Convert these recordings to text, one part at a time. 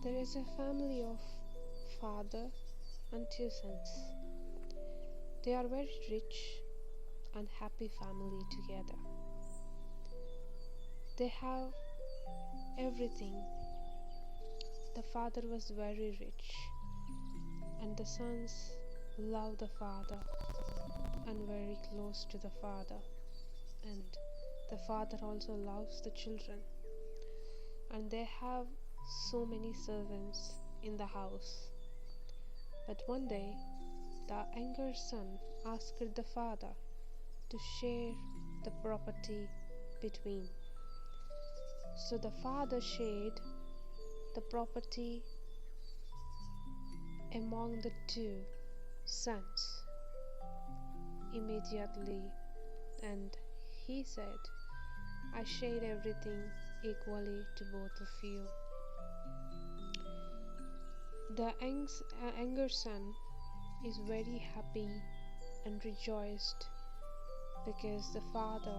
There is a family of father and two sons. They are very rich and happy family together. They have everything. The father was very rich, and the sons love the father and very close to the father, and the father also loves the children, and they have so many servants in the house. But one day the younger son asked the father to share the property between. So the father shared the property among the two sons immediately, and he said, I shared everything equally to both of you. The younger son is very happy and rejoiced because the father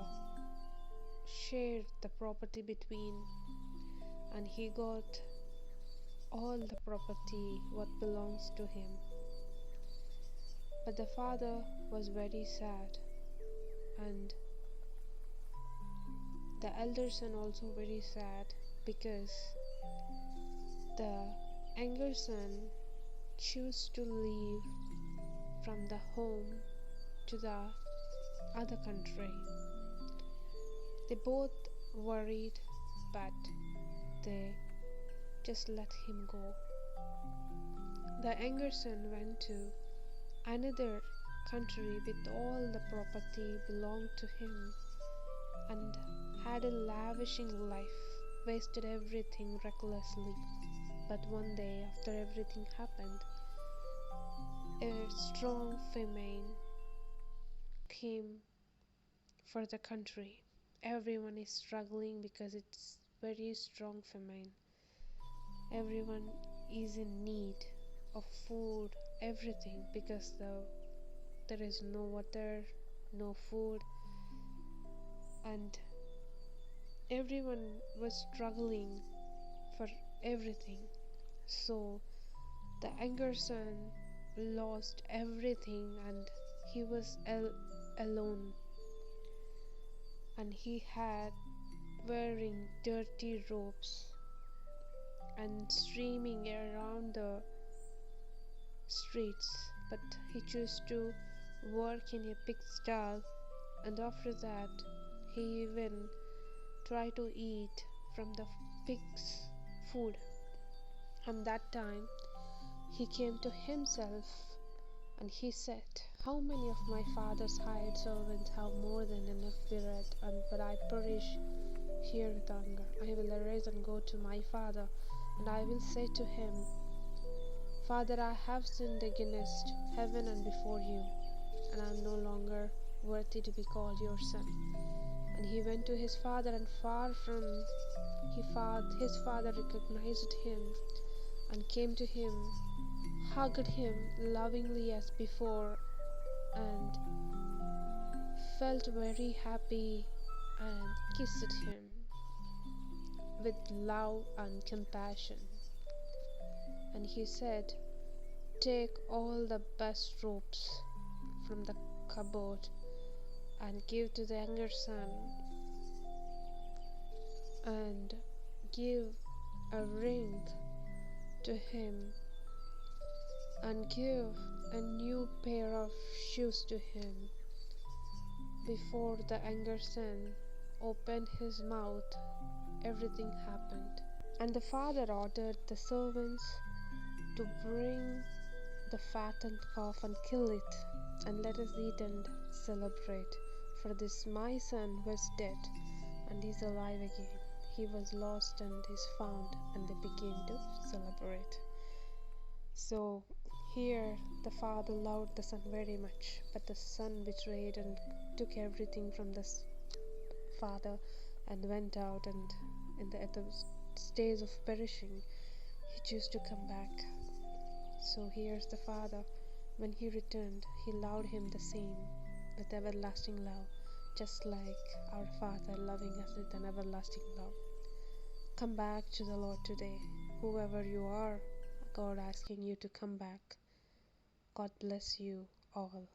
shared the property between, and he got all the property what belongs to him. But the father was very sad, and the elder son also very sad because the younger son chose to leave from the home to the other country. They both worried, but they just let him go. The younger son went to another country with all the property belonged to him and had a lavishing life, wasted everything recklessly. But one day, after everything happened, a strong famine came for the country. Everyone is struggling because it's very strong famine. Everyone is in need of food, everything, because there is no water, no food, and everyone was struggling for everything. So the younger son lost everything, and he was alone, and he had wearing dirty robes and streaming around the streets. But he chose to work in a pig stall, and after that he even tried to eat from the pig's food. And that time he came to himself, and he said, how many of my father's hired servants have more than enough bread, but I perish here with hunger? I will arise and go to my father, and I will say to him, Father, I have sinned against heaven and before you, and I am no longer worthy to be called your son. And he went to his father, and far from his father recognized him and came to him, hugged him lovingly as before, and felt very happy and kissed him with love and compassion. And he said, take all the best robes from the cupboard and give to the younger son, and give a ring to him, and give a new pair of shoes to him. Before the younger son opened his mouth, everything happened. And the father ordered the servants to bring the fattened calf and kill it, and let us eat and celebrate. For this my son was dead and is alive again. He was lost and is found, and they began to celebrate. So here the father loved the son very much, but the son betrayed and took everything from the father and went out, and at the stage of perishing, he chose to come back. So here's the father. When he returned, he loved him the same, with everlasting love, just like our Father loving us with an everlasting love. Come back to the Lord today. whoever you are, God asking you to come back. God bless you all.